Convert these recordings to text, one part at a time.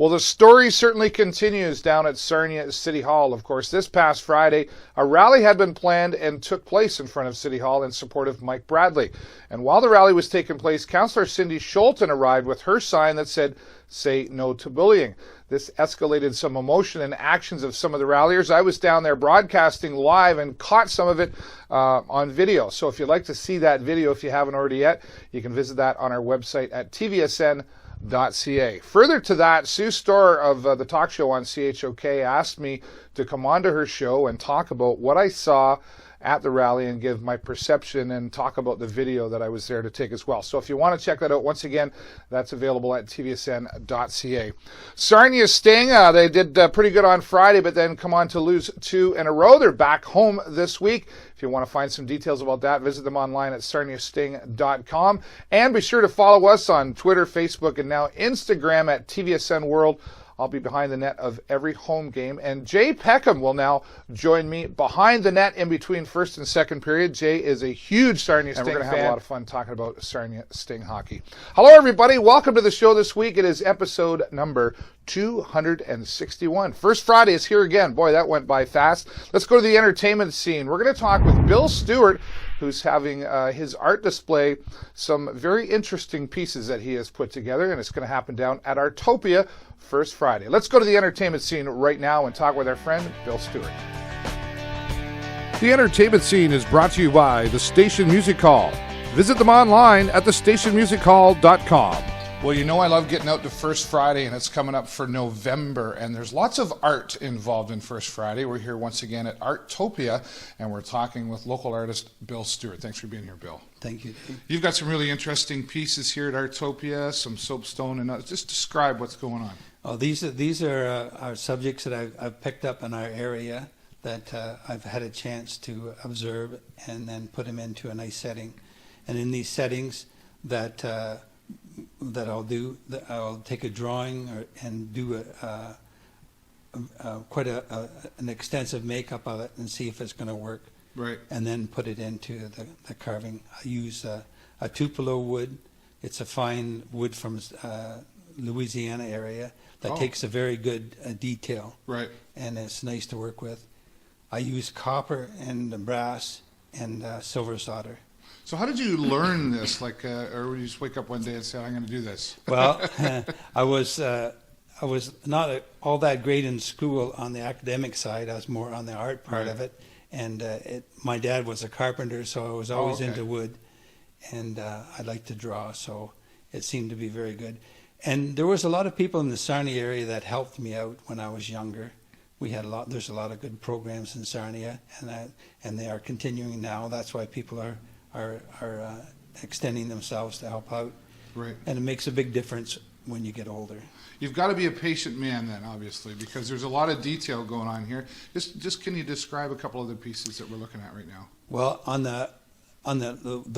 Well, the story certainly continues down at Sarnia City Hall. Of course, this past Friday, a rally had been planned and took place in front of City Hall in support of Mike Bradley. And while the rally was taking place, Councillor Cindy Scholten arrived with her sign that said, "Say no to bullying." This escalated some emotion and actions of some of the ralliers. I was down there broadcasting live and caught some of it on video. So if you'd like to see that video, if you haven't already yet, you can visit that on our website at tvsn.ca. Further to that, Sue Storr of the talk show on CHOK asked me to come onto her show and talk about what I saw at the rally and give my perception and talk about the video that I was there to take as well. So if you want to check that out, once again, that's available at tvsn.ca. Sarnia Sting, they did pretty good on Friday, but then come on to lose 2 in a row. They're back home this week. If you want to find some details about that, visit them online at sarniasting.com. And be sure to follow us on Twitter, Facebook, and now Instagram at TVSN World. I'll be behind the net of every home game. And Jay Peckham will now join me behind the net in between first and second period. Jay is a huge Sarnia Sting fan. We're going to have a lot of fun talking about Sarnia Sting hockey. Hello, everybody. Welcome to the show this week. It is episode number 261. First Friday is here again. Boy, that went by fast. Let's go to the entertainment scene. We're going to talk with Bill Stewart, who's having his art display, some very interesting pieces that he has put together, and it's going to happen down at ARTOPIA First Friday. Let's go to the entertainment scene right now and talk with our friend, Bill Stewart. The entertainment scene is brought to you by the Station Music Hall. Visit them online at thestationmusichall.com. Well, you know I love getting out to First Friday, and it's coming up for November, and there's lots of art involved in First Friday. We're here once again at Artopia, and we're talking with local artist Bill Stewart. Thanks for being here, Bill. Thank you, Dave. You've got some really interesting pieces here at Artopia, some soapstone, and just describe what's going on. Oh, these are our subjects that I've picked up in our area that I've had a chance to observe and then put them into a nice setting. And in these settings that I'll take a drawing and do quite an extensive makeup of it and see if it's going to work. Right. And then put it into the carving. I use a Tupelo wood. It's a fine wood from Louisiana area that takes a very good detail. Right. And it's nice to work with. I use copper and brass and silver solder. So how did you learn this? Or would you just wake up one day and say, "I'm going to do this"? Well, I was not all that great in school on the academic side. I was more on the art part of it. And my dad was a carpenter, so I was always into wood. And I liked to draw, so it seemed to be very good. And there was a lot of people in the Sarnia area that helped me out when I was younger. There's a lot of good programs in Sarnia, and they are continuing now. That's why people are extending themselves to help out. Right. And it makes a big difference when you get older. You've got to be a patient man then, obviously, because there's a lot of detail going on here. Just can you describe a couple of the pieces that we're looking at right now? Well, on the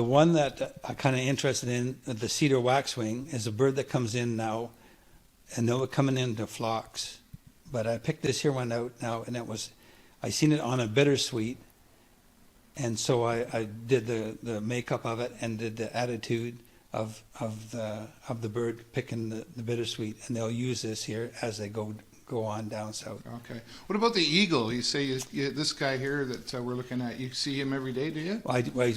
one that I'm kind of interested in, the cedar waxwing, is a bird that comes in now, and they're coming into flocks. But I picked this here one out now, and I seen it on a bittersweet. And so I did the makeup of it and did the attitude of the bird picking the bittersweet, and they'll use this here as they go on down south. Okay. What about the eagle? You say this guy here that we're looking at. You see him every day, do you?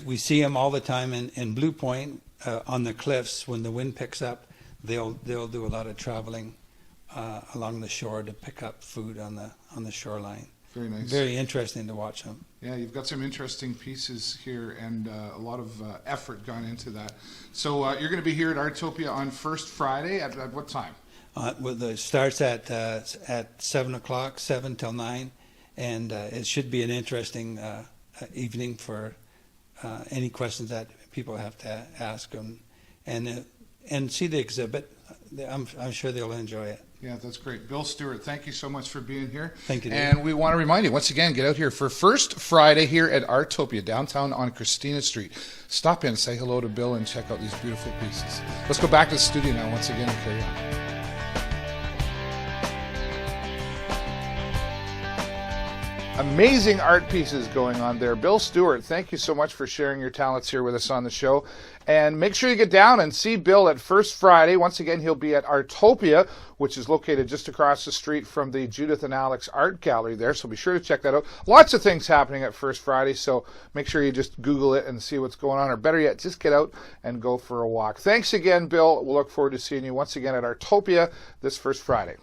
We see him all the time in Blue Point on the cliffs. When the wind picks up, they'll do a lot of traveling along the shore to pick up food on the shoreline. Very nice. Very interesting to watch them. Yeah, you've got some interesting pieces here, and a lot of effort gone into that. So you're going to be here at Artopia on First Friday at what time? It starts at 7 o'clock, 7 till 9, and it should be an interesting evening for any questions that people have to ask them, and see the exhibit. I'm sure they'll enjoy it. Yeah, that's great. Bill Stewart, thank you so much for being here. Thank you, Dave. And we want to remind you, once again, get out here for First Friday here at Artopia, downtown on Christina Street. Stop in, say hello to Bill, and check out these beautiful pieces. Let's go back to the studio now once again and carry on. Amazing art pieces going on there. Bill Stewart, thank you so much for sharing your talents here with us on the show. And make sure you get down and see Bill at First Friday. Once again, he'll be at ARTOPIA, which is located just across the street from the Judith and Alex Art Gallery there. So be sure to check that out. Lots of things happening at First Friday, so make sure you just Google it and see what's going on. Or better yet, just get out and go for a walk. Thanks again, Bill. We'll look forward to seeing you once again at ARTOPIA this First Friday.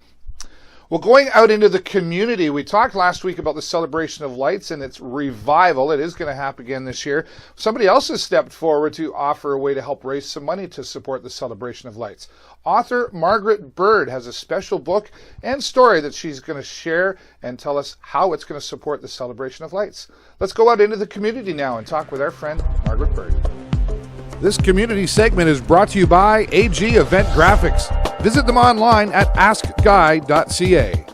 Well, going out into the community, we talked last week about the Celebration of Lights and its revival. It is going to happen again this year. Somebody else has stepped forward to offer a way to help raise some money to support the Celebration of Lights. Author Margaret Bird has a special book and story that she's going to share and tell us how it's going to support the Celebration of Lights. Let's go out into the community now and talk with our friend Margaret Bird. This community segment is brought to you by AG Event Graphics. Visit them online at askguy.ca.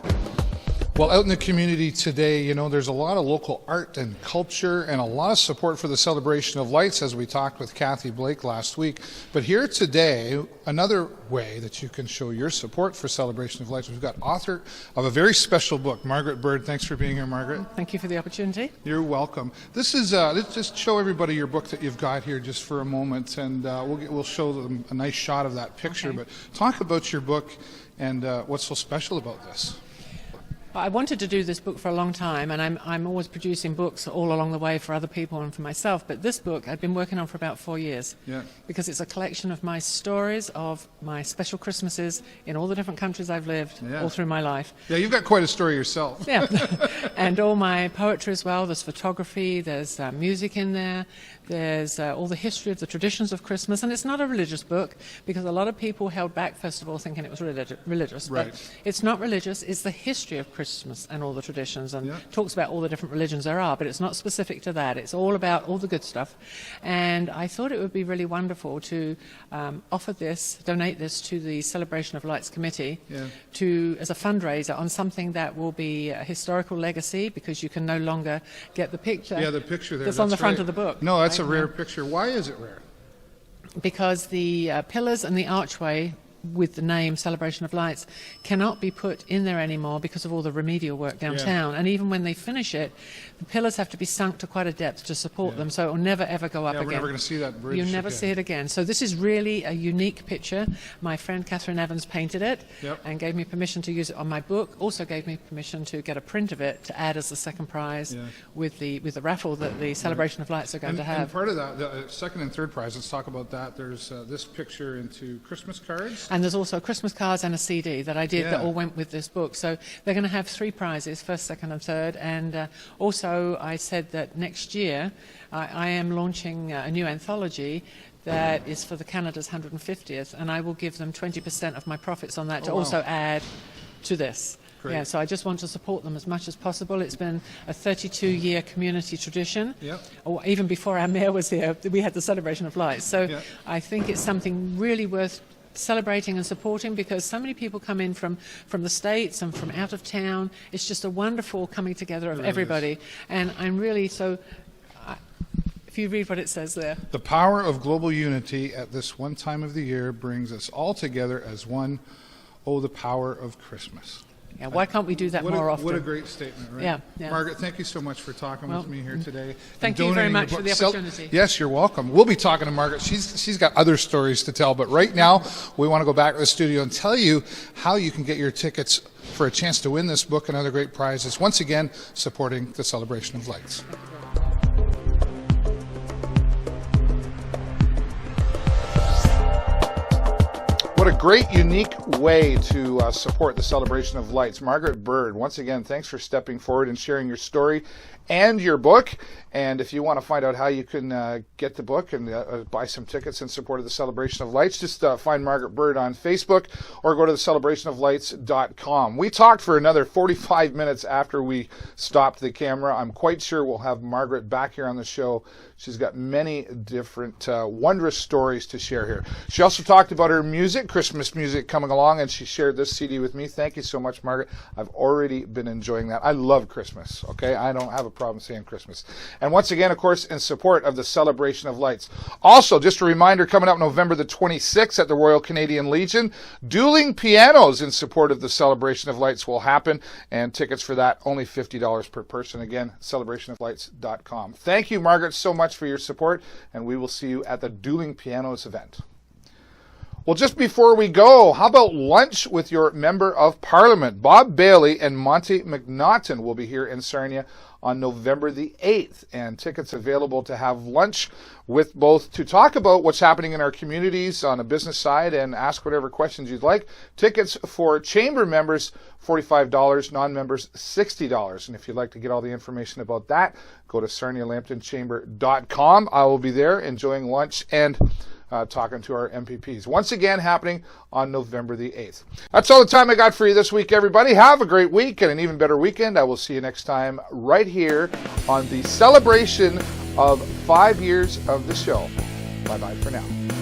Well, out in the community today, you know, there's a lot of local art and culture and a lot of support for the Celebration of Lights, as we talked with Kathy Blake last week. But here today, another way that you can show your support for Celebration of Lights, we've got author of a very special book, Margaret Bird. Thanks for being here, Margaret. Thank you for the opportunity. You're welcome. This is, let's just show everybody your book that you've got here just for a moment, and we'll show them a nice shot of that picture. Okay. But talk about your book and what's so special about this. I wanted to do this book for a long time, and I'm always producing books all along the way for other people and for myself. But this book I've been working on for about 4 years, because it's a collection of my stories of my special Christmases in all the different countries I've lived all through my life. Yeah, you've got quite a story yourself. Yeah, and all my poetry as well. There's photography, there's music in there, there's all the history of the traditions of Christmas. And it's not a religious book, because a lot of people held back, first of all, thinking it was religious. Right. But it's not religious, it's the history of Christmas and all the traditions, and talks about all the different religions there are, but it's not specific to that. It's all about all the good stuff. And I thought it would be really wonderful to offer this, donate this to the Celebration of Lights Committee as a fundraiser on something that will be a historical legacy, because you can no longer get the picture. Yeah, the picture there. That's on the front of the book. No, that's a rare picture. Why is it rare? Because the pillars and the archway with the name Celebration of Lights cannot be put in there anymore because of all the remedial work downtown. And even when they finish it, the pillars have to be sunk to quite a depth to support them, so it will never ever go up again. We're never going to see that bridge. You'll never see it again. So this is really a unique picture. My friend Catherine Evans painted it and gave me permission to use it on my book. Also gave me permission to get a print of it to add as the second prize with the raffle that the Celebration of Lights are going to have. And part of that, the second and third prize, let's talk about that. There's this picture into Christmas cards. And there's also Christmas cards and a CD that I did that all went with this book. So they're going to have 3 prizes, first, second and third. And also I said that next year I am launching a new anthology that is for the Canada's 150th, and I will give them 20% of my profits on that to also add to this. Great. Yeah, so I just want to support them as much as possible. It's been a 32-year community tradition. Or even before our mayor was here, we had the Celebration of Lights. So I think it's something really worth celebrating and supporting, because so many people come in from the States and from out of town. It's just a wonderful coming together of everybody. And I'm really if you read what it says there. The power of global unity at this one time of the year brings us all together as one. Oh, the power of Christmas. Yeah, why can't we do that more often? What a great statement, right? Yeah. Margaret, thank you so much for talking with me here today. Thank you very much for the opportunity. Yes, you're welcome. We'll be talking to Margaret. She's got other stories to tell, but right now we want to go back to the studio and tell you how you can get your tickets for a chance to win this book and other great prizes. Once again, supporting the Celebration of Lights. What a great, unique way to support the Celebration of Lights. Margaret Bird, once again, thanks for stepping forward and sharing your story and your book. And if you want to find out how you can get the book and buy some tickets in support of the Celebration of Lights, just find Margaret Bird on Facebook or go to thecelebrationoflights.com. We talked for another 45 minutes after we stopped the camera. I'm quite sure we'll have Margaret back here on the show. She's got many different wondrous stories to share here. She also talked about her music. Chris Christmas music coming along, and she shared this CD with me. Thank you so much, Margaret. I've already been enjoying that. I love Christmas, okay? I don't have a problem saying Christmas. And once again, of course, in support of the Celebration of Lights. Also, just a reminder, coming up November the 26th at the Royal Canadian Legion, dueling pianos in support of the Celebration of Lights will happen, and tickets for that only $50 per person. Again, celebrationoflights.com. Thank you, Margaret, so much for your support, and we will see you at the Dueling Pianos event. Well, just before we go, how about lunch with your Member of Parliament? Bob Bailey and Monte McNaughton will be here in Sarnia on November the 8th, and tickets available to have lunch with both to talk about what's happening in our communities on a business side and ask whatever questions you'd like. Tickets for chamber members, $45, non-members, $60. And if you'd like to get all the information about that, go to sarnialambtonchamber.com. I will be there enjoying lunch and talking to our MPPs. Once again, happening on November the 8th. That's all the time I got for you this week, everybody. Have a great week and an even better weekend. I will see you next time right here on the celebration of 5 years of the show. Bye-bye for now.